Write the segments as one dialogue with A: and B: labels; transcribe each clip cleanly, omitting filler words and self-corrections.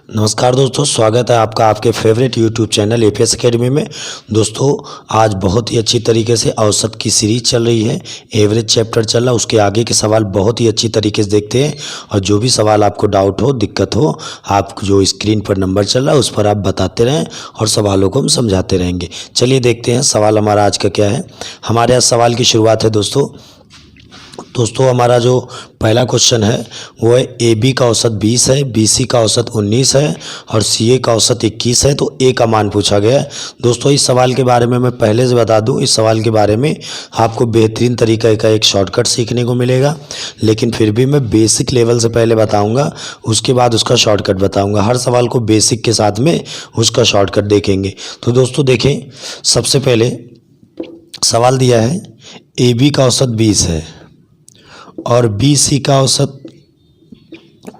A: नमस्कार दोस्तों, स्वागत है आपका आपके favourite YouTube channel APS academy में। दोस्तों, आज बहुत ही अच्छी तरीके से औसत की सीरीज चल रही है, एवरेज चैप्टर चल रहा है। उसके आगे के सवाल बहुत ही अच्छी तरीके से देखते हैं और जो भी सवाल आपको डाउट हो, दिक्कत हो, आप जो स्क्रीन पर नंबर चल रहा है उस पर आप बताते रहें और सवालों को हम समझाते रहेंगे। चलिए देखते हैं सवाल हमारा आज का क्या है। हमारे आज सवाल की शुरुआत है दोस्तों। हमारा जो पहला क्वेश्चन है वो है ए बी का औसत 20 है, बी सी का औसत 19 है और सी ए का औसत 21 है। तो ए का मान पूछा गया है। दोस्तों, इस सवाल के बारे में मैं पहले से बता दूं, इस सवाल के बारे में आपको बेहतरीन तरीके का एक शॉर्टकट सीखने को मिलेगा, लेकिन फिर भी मैं बेसिक लेवल से पहले बताऊँगा, उसके बाद उसका शॉर्टकट बताऊँगा। हर सवाल को बेसिक के साथ में उसका शॉर्टकट देखेंगे। तो दोस्तों देखें, सबसे पहले सवाल दिया है ए बी का औसत 20 है और बी सी का औसत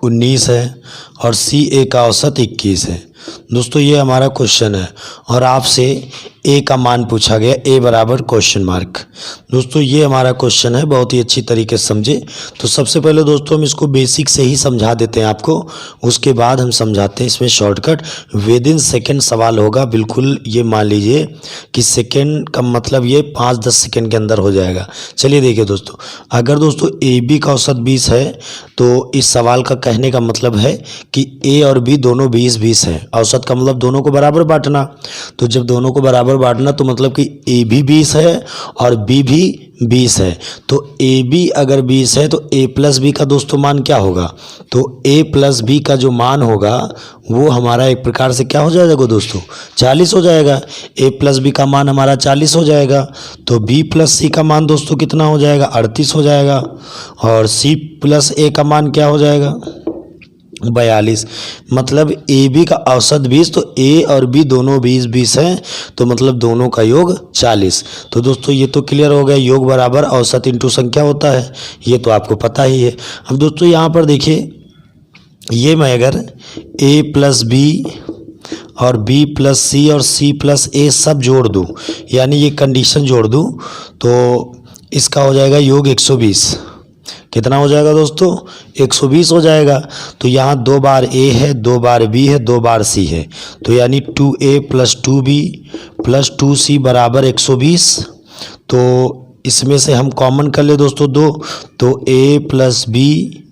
A: 19 है और सी ए का औसत 21 है। दोस्तों, ये हमारा क्वेश्चन है और आपसे ए का मान पूछा गया, ए बराबर क्वेश्चन मार्क। दोस्तों, ये हमारा क्वेश्चन है, बहुत ही अच्छी तरीके से समझे। तो सबसे पहले दोस्तों हम इसको बेसिक से ही समझा देते हैं आपको, उसके बाद हम समझाते हैं इसमें शॉर्टकट। विद इन सेकेंड सवाल होगा, बिल्कुल ये मान लीजिए कि सेकेंड का मतलब ये 5-10 सेकेंड के अंदर हो जाएगा। चलिए देखिए दोस्तों, अगर दोस्तों ए बी का औसत 20 है तो इस सवाल का कहने का मतलब है कि ए और बी दोनों 20-20 है। औसत का मतलब दोनों को बराबर बांटना। तो जब दोनों को बराबर बांटना तो मतलब कि ए भी 20 है और बी भी 20 है। तो ए बी अगर 20 है तो ए प्लस बी का दोस्तों मान क्या होगा? तो ए प्लस बी का जो मान होगा वो हमारा एक प्रकार से क्या हो जाएगा दोस्तों? 40 हो जाएगा। ए प्लस बी का मान हमारा 40 हो जाएगा। तो बी प्लस सी का मान दोस्तों कितना हो जाएगा? 38 हो जाएगा। और सी प्लस ए का मान क्या हो जाएगा? 42। मतलब ए बी का औसत 20, तो ए और बी दोनों 20-20 हैं, तो मतलब दोनों का योग 40। तो दोस्तों ये तो क्लियर हो गया, योग बराबर औसत इंटू संख्या होता है, ये तो आपको पता ही है। अब दोस्तों यहाँ पर देखिए, ये मैं अगर ए प्लस बी और बी प्लस सी और सी प्लस ए सब जोड़ दूँ, यानी ये कंडीशन जोड़ दूँ, तो इसका हो जाएगा योग 120। कितना हो जाएगा दोस्तों? 120 हो जाएगा। तो यहाँ 2 बार ए है, 2 बार बी है, 2 बार सी है, तो यानी 2a plus 2b plus 2c बराबर 120। तो इसमें से हम कॉमन कर ले दोस्तों 2, तो a प्लस बी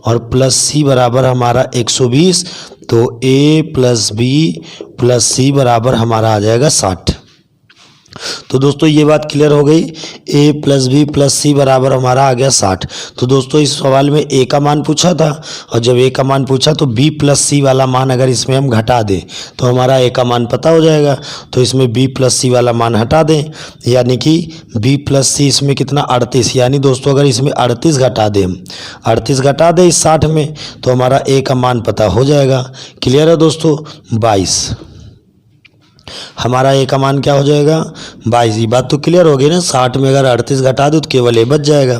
A: और प्लस सी बराबर हमारा 120। तो a प्लस बी प्लस सी बराबर हमारा आ जाएगा 60। तो दोस्तों ये बात क्लियर हो गई, a प्लस बी प्लस सी बराबर हमारा आ गया 60। तो दोस्तों इस सवाल में a का मान पूछा था और जब a का मान पूछा तो b प्लस सी वाला मान अगर इसमें हम घटा दें तो हमारा a का मान पता हो जाएगा। तो इसमें b प्लस सी वाला मान हटा दें, यानी कि b प्लस सी इसमें कितना? 38। यानी दोस्तों अगर इसमें 38 घटा दें, हम 38 घटा दें इस 60 में, तो हमारा a का मान पता हो जाएगा। क्लियर है दोस्तों? 22। हमारा ए का मान क्या हो जाएगा? 22। ये बात तो क्लियर हो गई ना, 60 में अगर 38 घटा दो तो केवल ए बच जाएगा।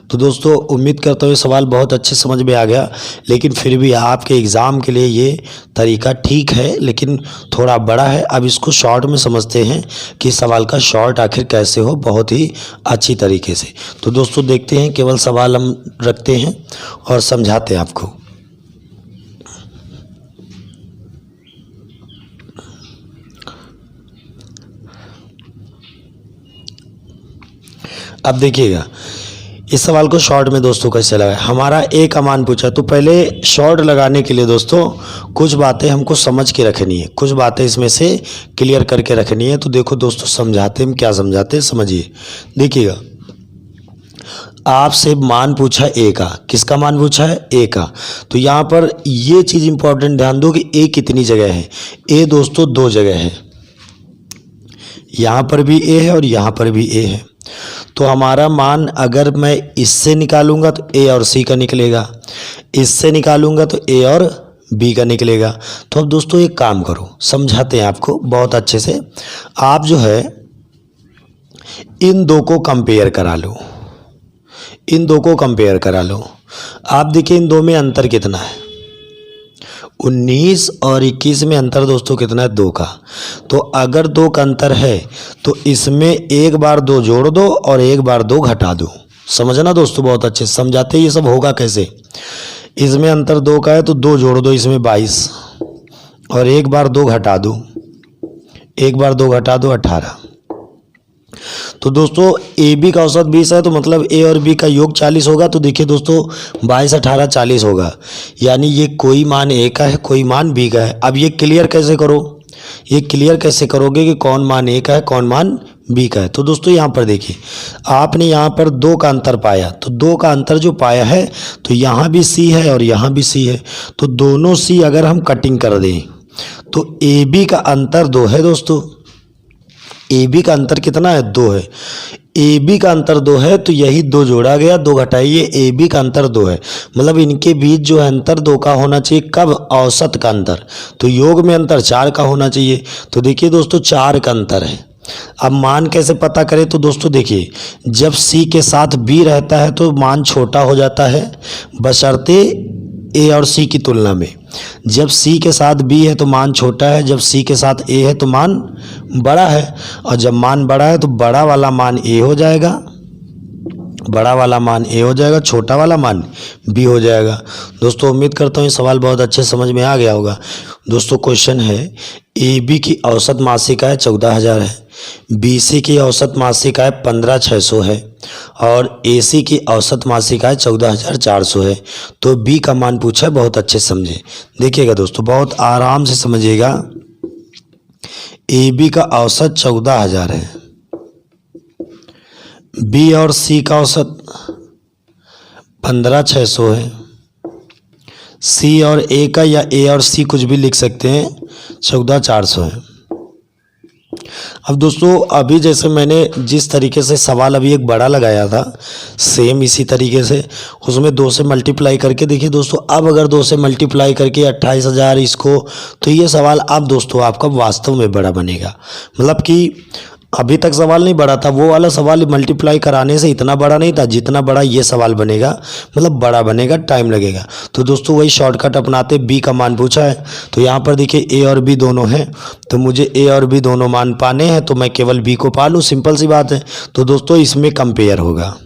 A: तो दोस्तों उम्मीद करता हूँ ये सवाल बहुत अच्छे समझ में आ गया, लेकिन फिर भी आपके एग्ज़ाम के लिए ये तरीका ठीक है, लेकिन थोड़ा बड़ा है। अब इसको शॉर्ट में समझते हैं कि सवाल का शॉर्ट आखिर कैसे हो, बहुत ही अच्छी तरीके से। तो दोस्तों देखते हैं, केवल सवाल हम रखते हैं और समझाते हैं आपको। अब देखिएगा इस सवाल को शॉर्ट में दोस्तों कैसे लगाए। हमारा ए का मान पूछा, तो पहले शॉर्ट लगाने के लिए दोस्तों कुछ बातें हमको समझ के रखनी है, कुछ बातें इसमें से क्लियर करके रखनी है। तो देखो दोस्तों, समझाते हम क्या समझाते हैं, समझिए। देखिएगा, आपसे मान पूछा ए का, किसका मान पूछा है? ए का। तो यहाँ पर ये चीज़ इंपॉर्टेंट ध्यान दो कि ए कितनी जगह है। ए दोस्तों 2 जगह है, यहाँ पर भी ए है और यहाँ पर भी ए है। तो हमारा मान अगर मैं इससे निकालूंगा तो ए और सी का निकलेगा, इससे निकालूंगा तो ए और बी का निकलेगा। तो अब दोस्तों एक काम करो, समझाते हैं आपको बहुत अच्छे से। आप जो है इन दो को कंपेयर करा लो, इन दो को कंपेयर करा लो। आप देखिए इन दो में अंतर कितना है? 19 और 21 में अंतर दोस्तों कितना है? 2 का। तो अगर 2 का अंतर है तो इसमें एक बार 2 जोड़ दो और एक बार 2 घटा दो। समझना दोस्तों, बहुत अच्छे समझाते। ये सब होगा कैसे? इसमें अंतर 2 का है तो 2 जोड़ दो, इसमें 22। और 1 बार 2 घटा दो, 1 बार 2 घटा दो 18। तो दोस्तों ए बी का औसत 20 है, तो मतलब ए और बी का योग 40 होगा। तो देखिए दोस्तों 22 18 40 होगा, यानी ये कोई मान ए का है, कोई मान बी का है। अब ये क्लियर कैसे करो, ये क्लियर कैसे करोगे कि कौन मान ए का है कौन मान बी का है। तो दोस्तों यहाँ पर देखिए, आपने यहाँ पर 2 का अंतर पाया, तो 2 का अंतर जो पाया है तो यहाँ भी सी है और यहाँ भी सी है, तो दोनों सी अगर हम कटिंग कर दें तो ए बी का अंतर 2 है दोस्तों। ए बी का अंतर कितना है, 2 है। ए बी का अंतर 2 है, तो यही 2 जोड़ा गया, 2 घटाइए, ए बी का अंतर 2 है, मतलब इनके बीच जो है अंतर 2 का होना चाहिए। कब, औसत का अंतर, तो योग में अंतर 4 का होना चाहिए। तो देखिए दोस्तों 4 का अंतर है। अब मान कैसे पता करें, तो दोस्तों देखिए, जब सी के साथ बी रहता है तो मान छोटा हो जाता है, बशर्ते ए और सी की तुलना में। जब सी के साथ बी है तो मान छोटा है, जब सी के साथ ए है तो मान बड़ा है, और जब मान बड़ा है तो बड़ा वाला मान ए हो जाएगा, बड़ा वाला मान ए हो जाएगा, छोटा वाला मान बी हो जाएगा। दोस्तों उम्मीद करता हूँ ये सवाल बहुत अच्छे समझ में आ गया होगा। दोस्तों क्वेश्चन है, ए बी की औसत मासिक आय 14,000 है, बी सी की औसत मासिक आय 15,600 है और ए सी की औसत मासिक आय 14,400 है। तो बी का मान पूछा है, बहुत अच्छे समझे। देखिएगा दोस्तों, बहुत आराम से समझिएगा। ए बी का औसत 14,000 है, बी और सी का औसत 15,600 है, सी और ए का, या ए और सी कुछ भी लिख सकते हैं, 14,400 है। अब दोस्तों अभी जैसे मैंने जिस तरीके से सवाल अभी एक बड़ा लगाया था, सेम इसी तरीके से उसमें 2 से मल्टीप्लाई करके देखिए दोस्तों, अब अगर 2 से मल्टीप्लाई करके 28,000 इसको, तो ये सवाल अब दोस्तों आपका वास्तव में बड़ा बनेगा। मतलब कि अभी तक सवाल नहीं बड़ा था, वो वाला सवाल मल्टीप्लाई कराने से इतना बड़ा नहीं था जितना बड़ा ये सवाल बनेगा, मतलब बड़ा बनेगा, टाइम लगेगा। तो दोस्तों वही शॉर्टकट अपनाते, बी का मान पूछा है तो यहाँ पर देखिए ए और बी दोनों हैं, तो मुझे ए और बी दोनों मान पाने हैं, तो मैं केवल बी को पा लूँ, सिंपल सी बात है। तो दोस्तों इसमें कंपेयर होगा।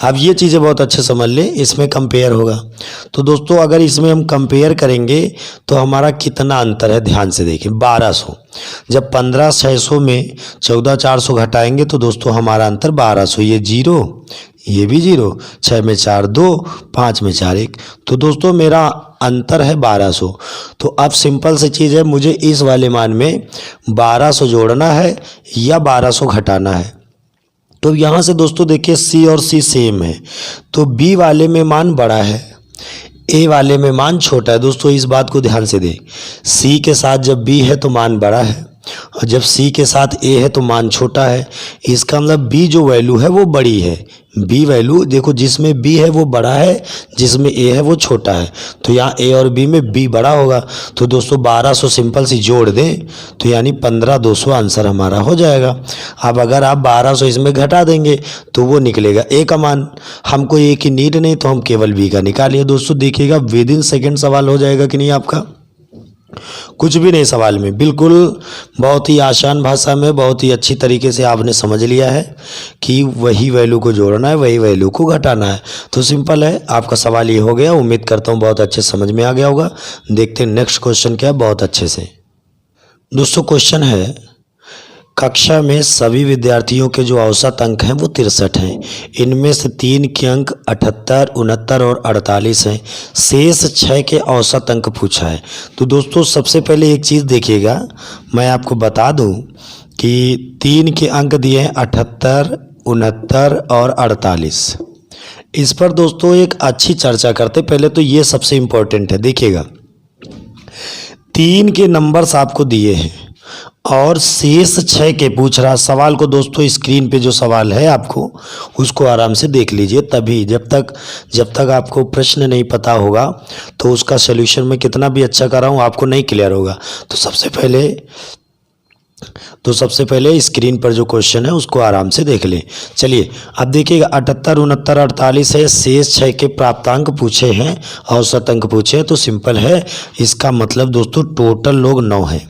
A: अब ये चीज़ें बहुत अच्छे समझ ले, इसमें कंपेयर होगा। तो दोस्तों अगर इसमें हम कंपेयर करेंगे तो हमारा कितना अंतर है, ध्यान से देखिए, 1200। जब 15,600 में 14,400 घटाएंगे तो दोस्तों हमारा अंतर 1200, ये 0, ये भी 0, 6 में 4 2, 5 में 4 1, तो दोस्तों मेरा अंतर है 1200। तो अब सिंपल सी चीज़ है, मुझे इस वाले मान में 1200 जोड़ना है या 1200 घटाना है। तो यहाँ से दोस्तों देखिए सी और सी सेम है, तो बी वाले में मान बड़ा है, ए वाले में मान छोटा है। दोस्तों इस बात को ध्यान से दें, सी के साथ जब बी है तो मान बड़ा है, और जब सी के साथ ए है तो मान छोटा है। इसका मतलब बी जो वैल्यू है वो बड़ी है, बी वैल्यू देखो, जिसमें बी है वो बड़ा है, जिसमें ए है वो छोटा है। तो यहाँ ए और बी में बी बड़ा होगा। तो दोस्तों 1200 सिंपल सी जोड़ दें तो यानी 15,200 आंसर हमारा हो जाएगा। अब अगर आप 1200 इसमें घटा देंगे तो वो निकलेगा ए का मान। हमको ए की नीड नहीं, तो हम केवल बी का निकालिए। दोस्तों देखिएगा विद इन सेकेंड सवाल हो जाएगा कि नहीं आपका, कुछ भी नहीं सवाल में, बिल्कुल बहुत ही आसान भाषा में बहुत ही अच्छी तरीके से आपने समझ लिया है कि वही वैल्यू को जोड़ना है, वही वैल्यू को घटाना है। तो सिंपल है, आपका सवाल ये हो गया। उम्मीद करता हूँ बहुत अच्छे समझ में आ गया होगा। देखते हैं नेक्स्ट क्वेश्चन क्या है, बहुत अच्छे से। दोस्तों क्वेश्चन है, कक्षा में सभी विद्यार्थियों के जो औसत अंक हैं वो 63 हैं, इनमें से 3 के अंक 78, 69 और 48 हैं, शेष 6 के औसत अंक पूछा है। तो दोस्तों सबसे पहले एक चीज़ देखिएगा, मैं आपको बता दूं कि 3 के अंक दिए हैं 78, 69 और 48। इस पर दोस्तों एक अच्छी चर्चा करते। पहले तो ये सबसे इम्पोर्टेंट है, देखिएगा 3 के नंबर्स आपको दिए हैं और शेष 6 के पूछ रहा सवाल को। दोस्तों स्क्रीन पे जो सवाल है आपको उसको आराम से देख लीजिए, तभी जब तक आपको प्रश्न नहीं पता होगा तो उसका सलूशन मैं कितना भी अच्छा कर रहा हूँ आपको नहीं क्लियर होगा। तो सबसे पहले स्क्रीन पर जो क्वेश्चन है उसको आराम से देख लें। चलिए अब देखिएगा 78, 69, 48 है, शेष 6 के प्राप्तांक पूछे हैं, औसत अंक पूछे हैं। तो सिंपल है, इसका मतलब दोस्तों टोटल लोग 9 हैं।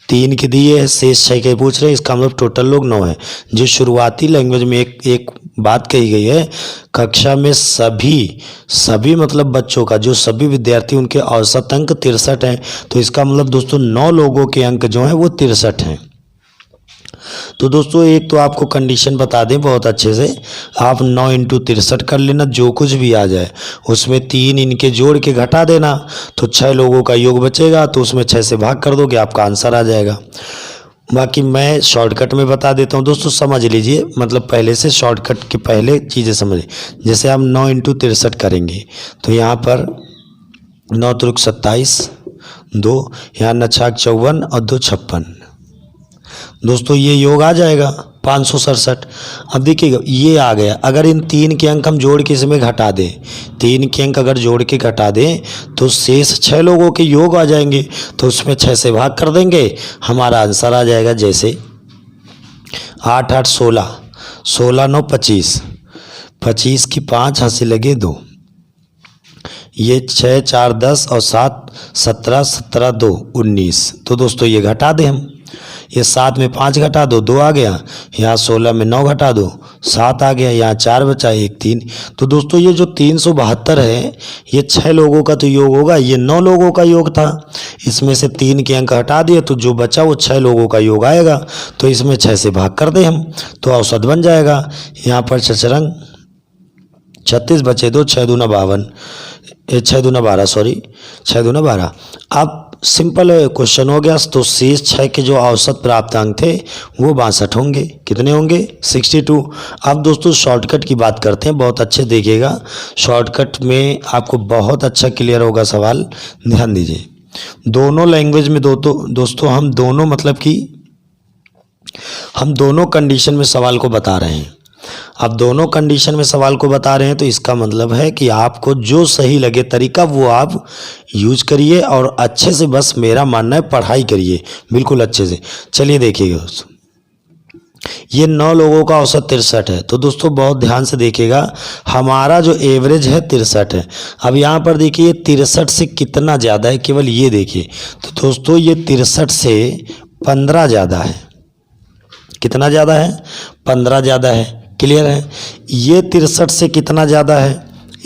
A: 3 के दिए शेष 6 के पूछ रहे हैं, इसका मतलब टोटल लोग 9 है। जो शुरुआती लैंग्वेज में एक बात कही गई है कक्षा में सभी मतलब बच्चों का, जो सभी विद्यार्थी उनके औसत अंक 63 हैं। तो इसका मतलब दोस्तों 9 लोगों के अंक जो हैं वो 63 हैं। तो दोस्तों एक तो आपको कंडीशन बता दें बहुत अच्छे से, आप 9 इंटू 63 कर लेना, जो कुछ भी आ जाए उसमें 3 इनके जोड़ के घटा देना, तो 6 लोगों का योग बचेगा, तो उसमें 6 से भाग कर दोगे, आपका आंसर आ जाएगा। बाकी मैं शॉर्टकट में बता देता हूँ दोस्तों, समझ लीजिए, मतलब पहले से शॉर्टकट के पहले चीज़ें समझ। जैसे आप 9 इंटू 63 करेंगे तो यहाँ पर 9 त्रिक 27, 2 यहाँ 9 छाक 54 और 2 56। दोस्तों ये योग आ जाएगा 567। अब देखिएगा ये आ गया। अगर इन 3 के अंक हम जोड़ के इसमें घटा दें, 3 के अंक अगर जोड़ के घटा दें तो शेष 6 लोगों के योग आ जाएंगे, तो उसमें 6 से भाग कर देंगे, हमारा आंसर आ जाएगा। जैसे 8 8 16, 16 9 25, 25 की 5 हाथ से लगे 2, ये 6 4 10 और 7 17, 17 2 19। तो दोस्तों ये घटा दें हम, ये 7 में 5 घटा दो, 2 आ गया, यहाँ 16 में 9 घटा दो, 7 आ गया, यहाँ 4 बचा, 1 3। तो दोस्तों ये जो 372 है ये 6 लोगों का तो योग होगा, ये 9 लोगों का योग था, इसमें से 3 के अंक हटा दिए तो जो बचा वो 6 लोगों का योग आएगा, तो इसमें 6 से भाग कर दें हम तो औसत बन जाएगा। यहाँ पर चचरंग 36 बचे, 2 6 दूना 52, 6 दूना 12, सॉरी 6 दूना 12। अब सिंपल क्वेश्चन हो गया। तो शेष 6 के जो औसत प्राप्त अंक थे वो 62 होंगे। कितने होंगे? 62। अब दोस्तों शॉर्टकट की बात करते हैं, बहुत अच्छे देखिएगा, शॉर्टकट में आपको बहुत अच्छा क्लियर होगा सवाल, ध्यान दीजिए। दोनों लैंग्वेज में दोस्तों हम दोनों मतलब कि हम दोनों कंडीशन में सवाल को बता रहे हैं। अब दोनों कंडीशन में सवाल को बता रहे हैं तो इसका मतलब है कि आपको जो सही लगे तरीका वो आप यूज करिए और अच्छे से, बस मेरा मानना है पढ़ाई करिए बिल्कुल अच्छे से। चलिए देखिएगा दोस्तों, ये 9 लोगों का औसत 63 है। तो दोस्तों बहुत ध्यान से देखिएगा, हमारा जो एवरेज है 63 है। अब यहाँ पर देखिए 63 से कितना ज़्यादा है, केवल ये देखिए। तो दोस्तों ये 63 से 15 ज़्यादा है। कितना ज़्यादा है? 15 ज़्यादा है। क्लियर है? ये 63 से कितना ज़्यादा है?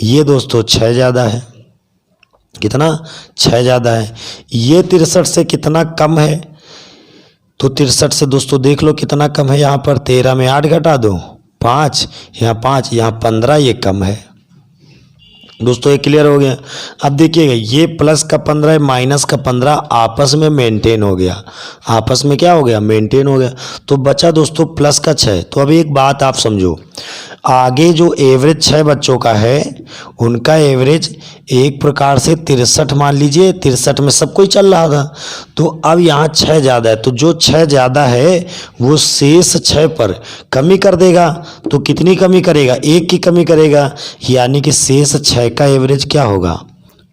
A: ये दोस्तों 6 ज़्यादा है। कितना? 6 ज़्यादा है। ये 63 से कितना कम है? तो 63 से दोस्तों देख लो कितना कम है। यहाँ पर 13 में 8 घटा दो, 5, यहाँ 5, यहाँ 15, ये कम है। दोस्तों ये क्लियर हो गया। अब देखिएगा ये प्लस का 15 है, माइनस का 15 आपस में मेंटेन हो गया। आपस में क्या हो गया? मेंटेन हो गया। तो बचा दोस्तों प्लस का 6। तो अभी एक बात आप समझो, आगे जो एवरेज 6 बच्चों का है उनका एवरेज एक प्रकार से 63 मान लीजिए, 63 में सब कोई चल रहा था। तो अब यहाँ 6 ज़्यादा है, तो जो 6 ज़्यादा है वो शेष 6 पर कमी कर देगा। तो कितनी कमी करेगा? 1 की कमी करेगा, यानी कि शेष 6 का एवरेज क्या होगा?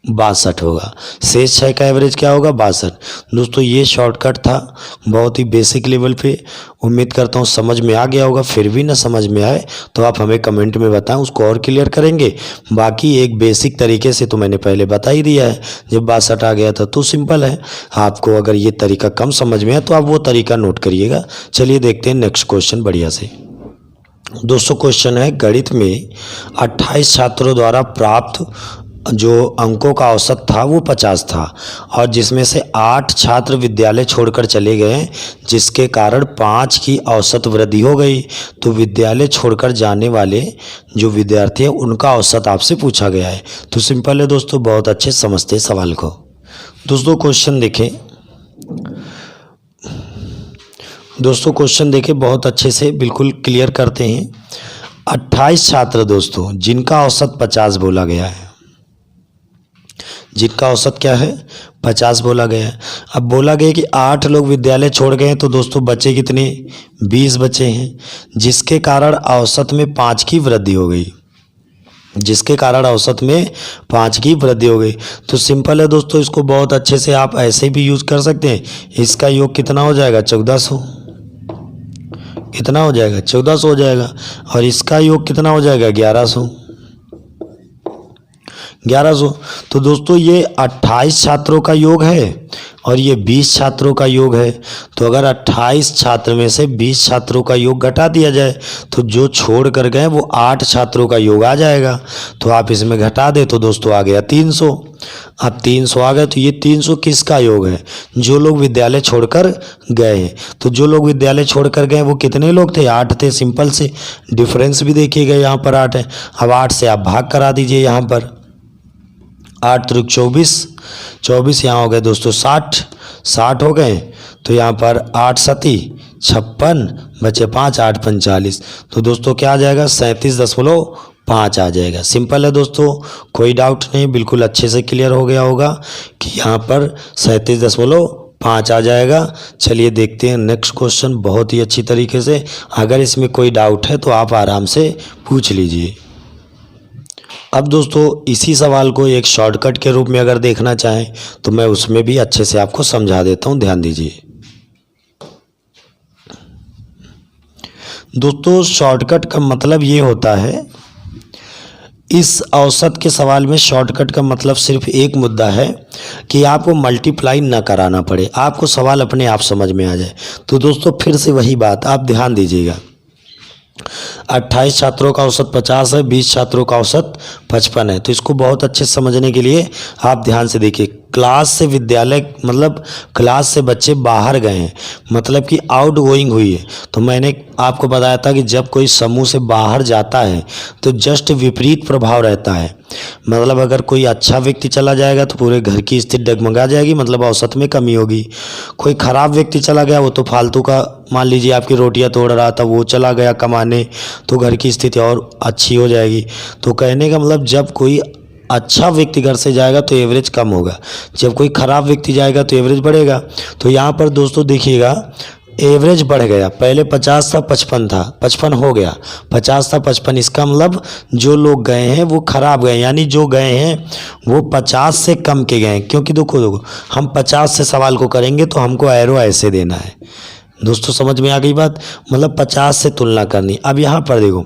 A: 62 होगा। शेष 6 का एवरेज क्या होगा? 62। दोस्तों ये शॉर्टकट था, बहुत ही बेसिक लेवल पे। उम्मीद करता हूँ समझ में आ गया होगा। फिर भी ना समझ में आए तो आप हमें कमेंट में बताएं, उसको और क्लियर करेंगे। बाकी एक बेसिक तरीके से तो मैंने पहले बता ही दिया है, जब 62 आ गया था। तो सिंपल है, आपको अगर ये तरीका कम समझ में आए तो आप वो तरीका नोट करिएगा। चलिए देखते हैं नेक्स्ट क्वेश्चन बढ़िया से। दोस्तों क्वेश्चन है, गणित में 28 छात्रों द्वारा प्राप्त जो अंकों का औसत था वो 50 था, और जिसमें से 8 छात्र विद्यालय छोड़कर चले गए, जिसके कारण 5 की औसत वृद्धि हो गई। तो विद्यालय छोड़कर जाने वाले जो विद्यार्थी हैं उनका औसत आपसे पूछा गया है। तो सिंपल है दोस्तों, बहुत अच्छे समझते सवाल को। दोस्तों क्वेश्चन देखें, बहुत अच्छे से बिल्कुल क्लियर करते हैं। 28 छात्र दोस्तों जिनका औसत 50 बोला गया है, जिनका औसत क्या है? 50 बोला गया है। अब बोला गया कि 8 लोग विद्यालय छोड़ गए, तो दोस्तों बचे कितने? 20 बचे हैं, जिसके कारण औसत में 5 की वृद्धि हो गई। जिसके कारण औसत में 5 की वृद्धि हो गई। तो सिंपल है दोस्तों, इसको बहुत अच्छे से आप ऐसे भी यूज कर सकते हैं। इसका योग कितना हो जाएगा? 1400। कितना हो जाएगा? 1400 हो जाएगा। और इसका योग कितना हो जाएगा? 1100। 1100। तो दोस्तों ये 28 छात्रों का योग है और ये 20 छात्रों का योग है। तो अगर 28 छात्र में से 20 छात्रों का योग घटा दिया जाए तो जो छोड़ कर गए वो 8 छात्रों का योग आ जाएगा। तो आप इसमें घटा दे तो दोस्तों आ गया 300। अब 300 आ गए तो ये 300 किसका योग है? जो लोग विद्यालय छोड़कर गए हैं। तो जो लोग विद्यालय छोड़कर गए वो कितने लोग थे? 8 थे। सिंपल से डिफरेंस भी देखिएगा, यहाँ पर 8 है। अब 8 से आप भाग करा दीजिए, यहाँ पर 8 त्रिक 24 यहाँ हो गए दोस्तों 60 हो गए। तो यहाँ पर 8 सती 56 बचे 5 8 45। तो दोस्तों क्या आ जाएगा? 37.5 आ जाएगा। सिंपल है दोस्तों, कोई डाउट नहीं, बिल्कुल अच्छे से क्लियर हो गया होगा कि यहाँ पर 37.5 आ जाएगा। चलिए देखते हैं नेक्स्ट क्वेश्चन बहुत ही अच्छी तरीके से। अगर इसमें कोई डाउट है तो आप आराम से पूछ लीजिए। अब दोस्तों इसी सवाल को एक शॉर्टकट के रूप में अगर देखना चाहें तो मैं उसमें भी अच्छे से आपको समझा देता हूं, ध्यान दीजिए। दोस्तों शॉर्टकट का मतलब ये होता है, इस औसत के सवाल में शॉर्टकट का मतलब सिर्फ एक मुद्दा है कि आपको मल्टीप्लाई ना कराना पड़े, आपको सवाल अपने आप समझ में आ जाए। तो दोस्तों फिर से वही बात, आप ध्यान दीजिएगा। 28 छात्रों का औसत 50 है, 20 छात्रों का औसत 55 है। तो इसको बहुत अच्छे से समझने के लिए आप ध्यान से देखिए। क्लास से विद्यालय मतलब क्लास से बच्चे बाहर गए हैं, मतलब कि आउट गोइंग हुई है। तो मैंने आपको बताया था कि जब कोई समूह से बाहर जाता है तो जस्ट विपरीत प्रभाव रहता है। मतलब अगर कोई अच्छा व्यक्ति चला जाएगा तो पूरे घर की स्थिति डगमगा जाएगी, मतलब औसत में कमी होगी। कोई खराब व्यक्ति चला गया, वो तो फालतू का, मान लीजिए आपकी रोटियां तोड़ रहा था, वो चला गया कमाने, तो घर की स्थिति और अच्छी हो जाएगी। तो कहने का मतलब जब कोई अच्छा व्यक्ति घर से जाएगा तो एवरेज कम होगा, जब कोई खराब व्यक्ति जाएगा तो एवरेज बढ़ेगा। तो यहाँ पर दोस्तों देखिएगा एवरेज बढ़ गया, पहले 50 था 55 था, 55 हो गया, 50 था 55। इसका मतलब जो लोग गए हैं वो खराब गए, यानी जो गए हैं वो 50 से कम के गए। क्योंकि देखो हम 50 से सवाल को करेंगे तो हमको एरो ऐसे देना है। दोस्तों समझ में आ गई बात, मतलब 50 से तुलना करनी। अब यहाँ पर देखो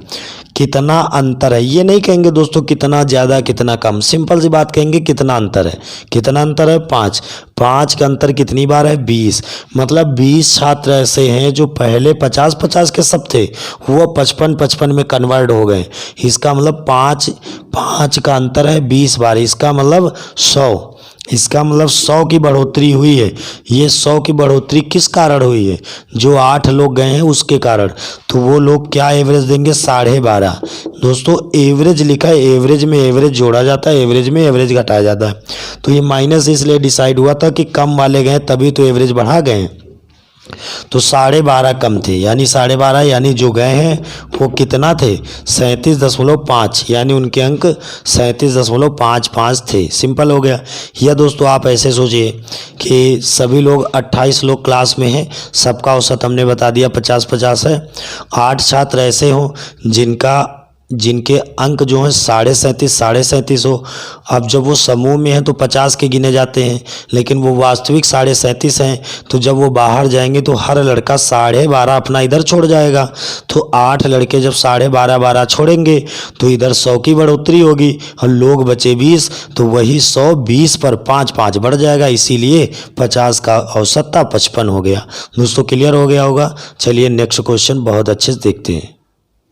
A: कितना अंतर है, ये नहीं कहेंगे दोस्तों कितना ज़्यादा कितना कम, सिंपल सी बात कहेंगे कितना अंतर है। कितना अंतर है? 5 का अंतर कितनी बार है? 20। मतलब 20 छात्र ऐसे हैं जो पहले 50 के सब थे, वो 55 में कन्वर्ट हो गए। इसका मतलब 5 का अंतर है 20 बार, इसका मतलब 100। इसका मतलब 100 की बढ़ोतरी हुई है। ये 100 की बढ़ोतरी किस कारण हुई है? जो 8 लोग गए हैं उसके कारण। तो वो लोग क्या एवरेज देंगे? 12.5। दोस्तों एवरेज लिखा है, एवरेज में एवरेज जोड़ा जाता है, एवरेज में एवरेज घटाया जाता है। तो ये माइनस इसलिए डिसाइड हुआ था कि कम वाले गए तभी तो एवरेज बढ़ा गए। तो 12.5 कम थे, यानी 12.5, यानी जो गए हैं वो कितना थे? 37.5, यानी उनके अंक 37.55 थे। सिंपल हो गया। या दोस्तों आप ऐसे सोचिए कि सभी लोग 28 लोग क्लास में हैं, सबका औसत हमने बता दिया 50 है। 8 छात्र ऐसे हों जिनके अंक जो हैं 37.5 हो। अब जब वो समूह में हैं तो 50 के गिने जाते हैं, लेकिन वो वास्तविक 37.5 हैं। तो जब वो बाहर जाएंगे तो हर लड़का 12.5 अपना इधर छोड़ जाएगा। तो 8 लड़के जब 12.5 छोड़ेंगे तो इधर 100 की बढ़ोतरी होगी और लोग बचे 20, तो वही 100 20 पर 5 बढ़ जाएगा। इसीलिए 50 का औसत था 55 हो गया। दोस्तों क्लियर हो गया होगा। चलिए नेक्स्ट क्वेश्चन बहुत अच्छे से देखते हैं।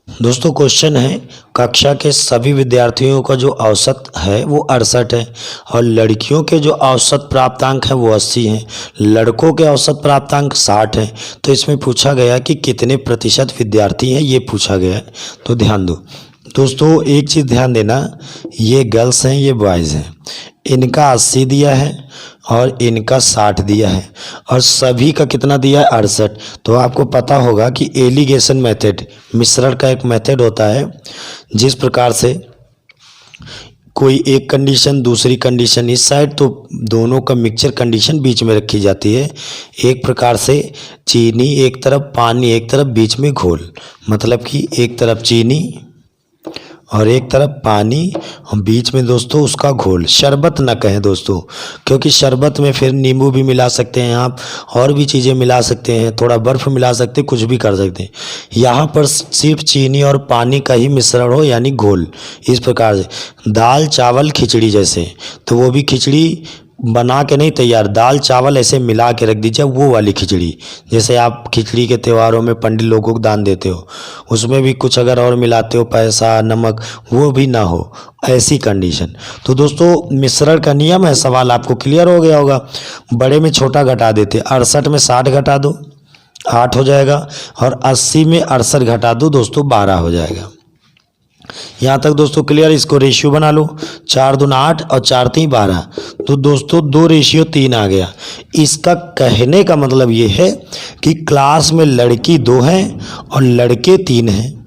A: दोस्तों क्वेश्चन है, कक्षा के सभी विद्यार्थियों का जो औसत है वो 68 है और लड़कियों के जो औसत प्राप्तांक है वो 80 हैं, लड़कों के औसत प्राप्तांक 60 है। तो इसमें पूछा गया कि कितने प्रतिशत विद्यार्थी हैं, ये पूछा गया है। तो ध्यान दो दोस्तों, एक चीज़ ध्यान देना, ये गर्ल्स हैं ये बॉयज़ हैं, इनका 80 दिया है और इनका 60 दिया है और सभी का कितना दिया है? 68। तो आपको पता होगा कि एलिगेशन मेथड, मिश्रण का एक मेथड होता है, जिस प्रकार से कोई एक कंडीशन दूसरी कंडीशन इस साइड, तो दोनों का मिक्सचर कंडीशन बीच में रखी जाती है। एक प्रकार से चीनी एक तरफ, पानी एक तरफ, बीच में घोल, मतलब कि एक तरफ चीनी और एक तरफ पानी और बीच में दोस्तों उसका घोल। शरबत ना कहें दोस्तों, क्योंकि शरबत में फिर नींबू भी मिला सकते हैं आप, और भी चीज़ें मिला सकते हैं, थोड़ा बर्फ़ मिला सकते हैं, कुछ भी कर सकते हैं। यहाँ पर सिर्फ चीनी और पानी का ही मिश्रण हो, यानी घोल। इस प्रकार से दाल चावल खिचड़ी जैसे, तो वो भी खिचड़ी बना के नहीं तैयार, दाल चावल ऐसे मिला के रख दीजिए, वो वाली खिचड़ी। जैसे आप खिचड़ी के त्योहारों में पंडित लोगों को दान देते हो, उसमें भी कुछ अगर और मिलाते हो, पैसा नमक, वो भी ना हो, ऐसी कंडीशन। तो दोस्तों मिश्रण का नियम है, सवाल आपको क्लियर हो गया होगा। बड़े में छोटा घटा देते, 68 में 60 घटा दो 8 हो जाएगा, और 80 में 68 घटा दो दोस्तों 12 हो जाएगा। यहाँ तक दोस्तों क्लियर। इसको रेशियो बना लो, 4 दूना 8 और 4 तीन 12, तो दोस्तों 2 रेशियो 3 आ गया। इसका कहने का मतलब ये है कि क्लास में लड़की 2 हैं और लड़के 3 हैं,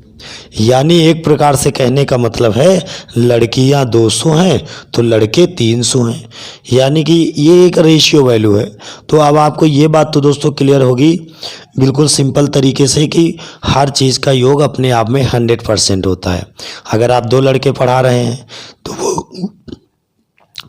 A: यानी एक प्रकार से कहने का मतलब है लड़कियां 200 हैं तो लड़के 300 हैं, यानी कि ये एक रेशियो वैल्यू है। तो अब आपको ये बात तो दोस्तों क्लियर होगी बिल्कुल सिंपल तरीके से कि हर चीज़ का योग अपने आप में 100% होता है। अगर आप 2 लड़के पढ़ा रहे हैं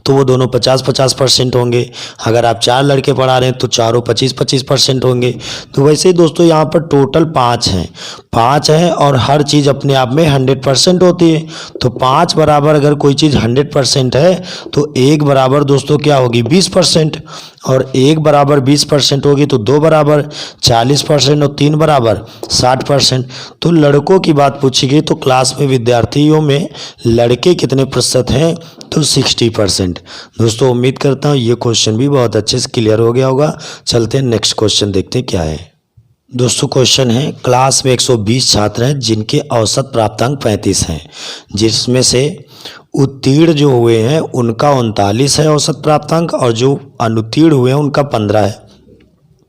A: तो वो दोनों 50-50% होंगे। अगर आप 4 लड़के पढ़ा रहे हैं तो चारों 25-25% होंगे। तो वैसे ही दोस्तों यहाँ पर टोटल 5 हैं और हर चीज़ अपने आप में 100% होती है। तो 5 बराबर अगर कोई चीज़ 100% है तो 1 बराबर दोस्तों क्या होगी 20%, और 1 बराबर 20% होगी तो 2 बराबर 40% और 3 बराबर 60%। तो लड़कों की बात पूछी गई तो क्लास में विद्यार्थियों में लड़के कितने प्रतिशत हैं, तो 60%। दोस्तों उम्मीद करता हूँ ये क्वेश्चन भी बहुत अच्छे से क्लियर हो गया होगा। चलते हैं नेक्स्ट क्वेश्चन देखते हैं क्या है। दोस्तों क्वेश्चन है, क्लास में 120 छात्र हैं जिनके औसत प्राप्तांक 35 हैं, जिसमें से उत्तीर्ण जो हुए हैं उनका 39 है औसत प्राप्तांक, और जो अनुत्तीर्ण हुए हैं उनका 15 है।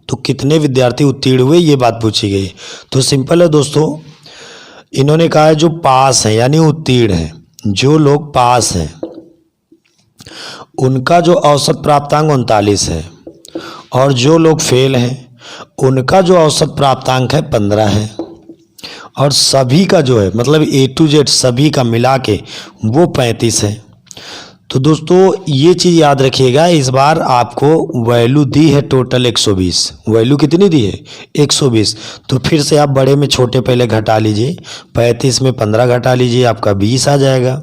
A: तो कितने विद्यार्थी उत्तीर्ण हुए ये बात पूछी गई। तो सिंपल है दोस्तों, इन्होंने कहा है जो पास है यानी उत्तीर्ण है, जो लोग पास हैं उनका जो औसत प्राप्तांक 39 है, और जो लोग फेल हैं उनका जो औसत प्राप्तांक है 15 है, और सभी का जो है मतलब A to Z सभी का मिला के वो 35 है। तो दोस्तों ये चीज़ याद रखिएगा, इस बार आपको वैल्यू दी है टोटल 120। वैल्यू कितनी दी है 120। तो फिर से आप बड़े में छोटे पहले घटा लीजिए, 35 में 15 घटा लीजिए आपका 20 आ जाएगा,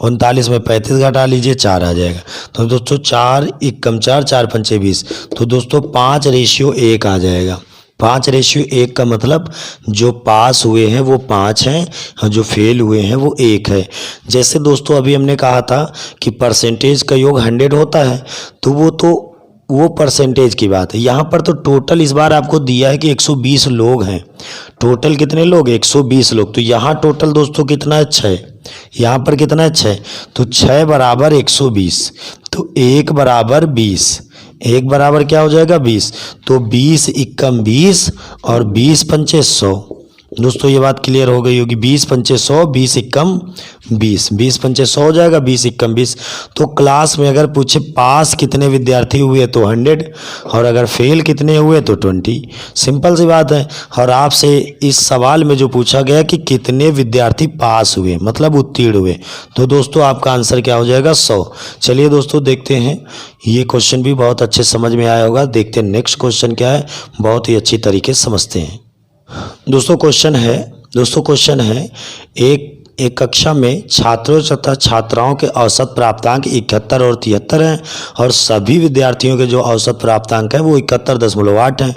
A: 39 में 35 घटा लीजिए 4 आ जाएगा। तो दोस्तों 4 एकम 4 4 पंचे 20, तो दोस्तों 5:1 आ जाएगा। 5:1 का मतलब जो पास हुए हैं वो 5 हैं और जो फेल हुए हैं वो 1 है। जैसे दोस्तों अभी हमने कहा था कि परसेंटेज का योग 100 होता है, तो वो परसेंटेज की बात है। यहाँ पर तो टोटल इस बार आपको दिया है कि 120 लोग हैं। टोटल कितने लोग 120 लोग। तो यहाँ टोटल दोस्तों कितना है 6, यहाँ पर कितना है 6, तो 6 बराबर 120, तो 1 बराबर 20, 1 बराबर क्या हो जाएगा 20, तो 20 एकम 20 और 20 पंचे 100। दोस्तों ये बात क्लियर हो गई होगी, 20 पंचे 100, 20 एकम 20, 20 पंचे 100 हो जाएगा, 20 एकम 20। तो क्लास में अगर पूछे पास कितने विद्यार्थी हुए तो 100, और अगर फेल कितने हुए तो 20। सिंपल सी बात है। और आपसे इस सवाल में जो पूछा गया कि कितने विद्यार्थी पास हुए मतलब उत्तीर्ण हुए, तो दोस्तों आपका आंसर क्या हो जाएगा 100। चलिए दोस्तों देखते हैं, ये क्वेश्चन भी बहुत अच्छे समझ में आया होगा। देखते हैं नेक्स्ट क्वेश्चन क्या है, बहुत ही अच्छी तरीके से समझते हैं। दोस्तों क्वेश्चन है एक कक्षा में छात्रों तथा छात्राओं के औसत प्राप्तांक 71 और 73 हैं, और सभी विद्यार्थियों के जो औसत प्राप्तांक है वो 71.8 हैं।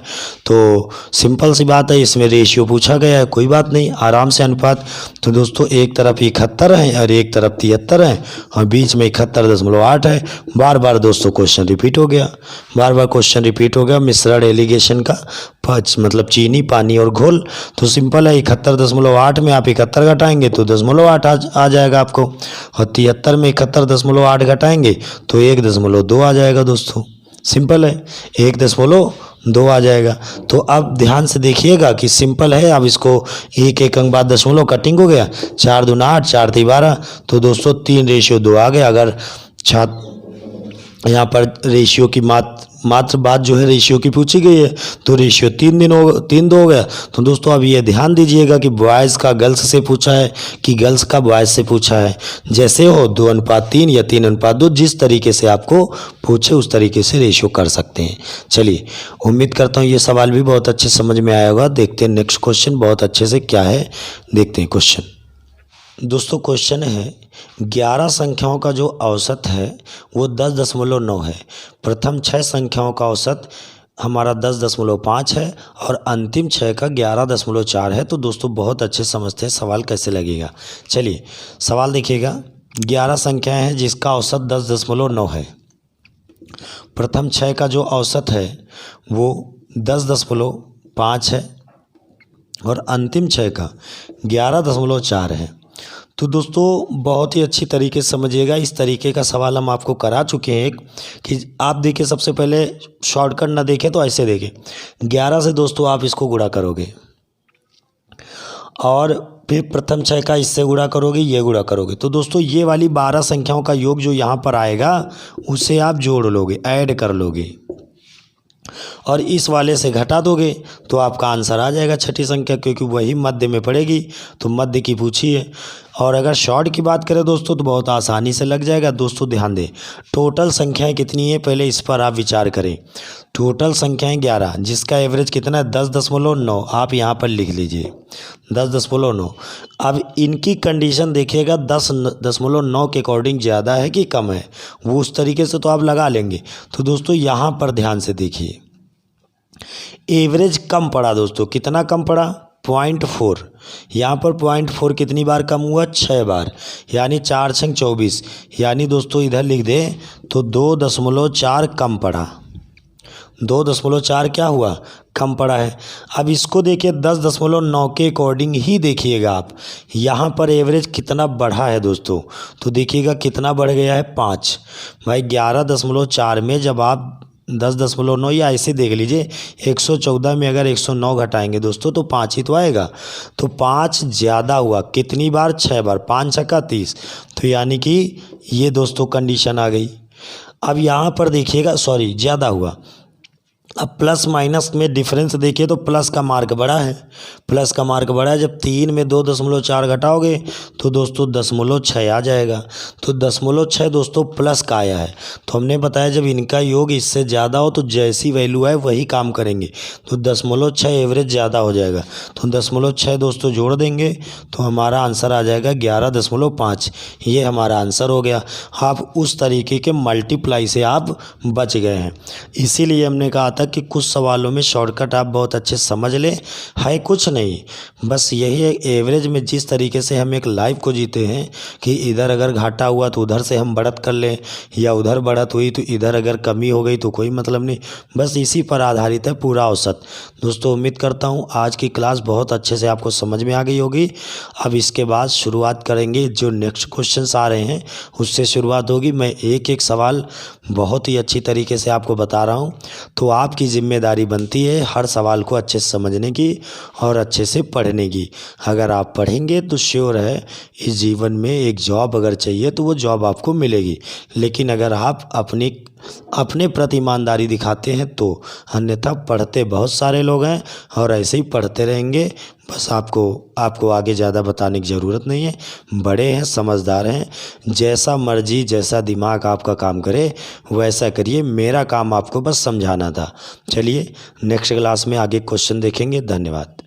A: तो सिंपल सी बात है, इसमें रेशियो पूछा गया है, कोई बात नहीं, आराम से अनुपात। तो दोस्तों एक तरफ 71 है और एक तरफ 73 है और बीच में 71.8 है। बार बार दोस्तों क्वेश्चन रिपीट हो गया, मिश्रण एलिगेशन का मतलब चीनी पानी और घोल। तो सिंपल है, 71.8 में आप 71 घटाएंगे तो 0.8 आ जाएगा आपको, और 73 में 71.8 घटाएंगे तो 1.2 आ जाएगा। दोस्तों सिंपल है, 1.2 आ जाएगा। तो अब ध्यान से देखिएगा कि सिंपल है। अब इसको एक अंक बाद दशमलव कटिंग हो गया, 4 दूना 8 4 3 12, तो दोस्तों 3:2 आ गया। अगर यहाँ पर रेशियो की मात्र बात जो है रेशियो की पूछी गई है, तो रेशियो 3:2 हो गया। तो दोस्तों अब ये ध्यान दीजिएगा कि बॉयज़ का गर्ल्स से पूछा है कि गर्ल्स का बॉयज़ से पूछा है। जैसे हो 2:3 या 3:2, जिस तरीके से आपको पूछे उस तरीके से रेशियो कर सकते हैं। चलिए, उम्मीद करता हूँ ये सवाल भी बहुत अच्छे समझ में आया होगा। देखते हैं नेक्स्ट क्वेश्चन बहुत अच्छे से क्या है, देखते हैं क्वेश्चन। दोस्तों क्वेश्चन है 11 संख्याओं का जो औसत है वो 10.9 है। प्रथम 6 संख्याओं का औसत हमारा 10.5 है और अंतिम 6 का 11.4 है। तो दोस्तों बहुत अच्छे समझते हैं सवाल कैसे लगेगा। चलिए सवाल देखिएगा, 11 संख्याएं हैं जिसका औसत 10.9 है। प्रथम 6 का जो औसत है वो 10.5 है और अंतिम 6 का 11.4 है। तो दोस्तों बहुत ही अच्छी तरीके से समझिएगा, इस तरीके का सवाल हम आपको करा चुके हैं एक, कि आप देखिए सबसे पहले शॉर्टकट ना देखें तो ऐसे देखें, 11 से दोस्तों आप इसको गुणा करोगे और फिर प्रथम 6 का इससे गुणा करोगे, ये गुणा करोगे। तो दोस्तों ये वाली 12 संख्याओं का योग जो यहाँ पर आएगा उसे आप जोड़ लोगे, ऐड कर लोगे और इस वाले से घटा दोगे तो आपका आंसर आ जाएगा छठी संख्या, क्योंकि वही मध्य में पड़ेगी। तो मध्य की पूछी है। और अगर शॉर्ट की बात करें दोस्तों तो बहुत आसानी से लग जाएगा। दोस्तों ध्यान दें, टोटल संख्याएं कितनी है पहले इस पर आप विचार करें। टोटल संख्याएं 11, जिसका एवरेज कितना है 10.9, आप यहाँ पर लिख लीजिए 10.9। अब इनकी कंडीशन देखिएगा 10.9 के अकॉर्डिंग ज़्यादा है कि कम है, वो उस तरीके से तो आप लगा लेंगे। तो दोस्तों यहाँ पर ध्यान से देखिए, एवरेज कम पड़ा दोस्तों, कितना कम पड़ा 0.4। यहाँ पर 0.4 कितनी बार कम हुआ 6 बार, यानी 4 छंग 24, यानी दोस्तों इधर लिख दें तो 2.4 कम पड़ा। 2.4 क्या हुआ कम पड़ा है। अब इसको देखिए 10.9 के अकॉर्डिंग ही देखिएगा आप, यहाँ पर एवरेज कितना बढ़ा है दोस्तों। तो देखिएगा कितना बढ़ गया है 5। भाई 11.4 में जब आप 10.9 या ऐसे देख लीजिए 114 में अगर 109 घटाएंगे दोस्तों तो 5 ही तो आएगा। तो 5 ज़्यादा हुआ, कितनी बार 6 बार, 5 छक्का 30। तो यानी कि ये दोस्तों कंडीशन आ गई। अब यहाँ पर देखिएगा, सॉरी ज़्यादा हुआ। अब प्लस माइनस में डिफरेंस देखिए तो प्लस का मार्क बड़ा है, प्लस का मार्क बड़ा है। जब 3 में 2.4 घटाओगे तो दोस्तों 0.6 आ जाएगा। तो 0.6 दोस्तों प्लस का आया है। तो हमने बताया जब इनका योग इससे ज़्यादा हो तो जैसी वैल्यू है वही काम करेंगे। तो 0.6 एवरेज ज़्यादा हो जाएगा। तो 0.6 दोस्तों जोड़ देंगे तो हमारा आंसर आ जाएगा 11.5। ये हमारा आंसर हो गया। आप उस तरीके के मल्टीप्लाई से आप बच गए हैं। इसीलिए हमने कहा था कि कुछ सवालों में शॉर्टकट आप बहुत अच्छे समझ लें, है कुछ नहीं, बस यही है एवरेज में जिस तरीके से हम एक लाइफ को जीते हैं कि इधर अगर घाटा हुआ तो उधर से हम बढ़त कर लें, या उधर बढ़त हुई तो इधर अगर कमी हो गई तो कोई मतलब नहीं, बस इसी पर आधारित है पूरा औसत। दोस्तों उम्मीद करता हूँ आज की क्लास बहुत अच्छे से आपको समझ में आ गई होगी। अब इसके बाद शुरुआत करेंगे, जो नेक्स्ट क्वेश्चंस आ रहे हैं उससे शुरुआत होगी। मैं एक एक सवाल बहुत ही अच्छी तरीके से आपको बता रहा हूँ, तो आपकी जिम्मेदारी बनती है हर सवाल को अच्छे से समझने की और अच्छे से पढ़ने की। अगर आप पढ़ेंगे तो श्योर है इस जीवन में एक जॉब अगर चाहिए तो वो जॉब आपको मिलेगी। लेकिन अगर आप अपने प्रति ईमानदारी दिखाते हैं तो, अन्यथा पढ़ते बहुत सारे लोग हैं और ऐसे ही पढ़ते रहेंगे। बस आपको आगे ज़्यादा बताने की ज़रूरत नहीं है, बड़े हैं समझदार हैं, जैसा मर्जी जैसा दिमाग आपका काम करे वैसा करिए। मेरा काम आपको बस समझाना था। चलिए नेक्स्ट क्लास में आगे क्वेश्चन देखेंगे। धन्यवाद।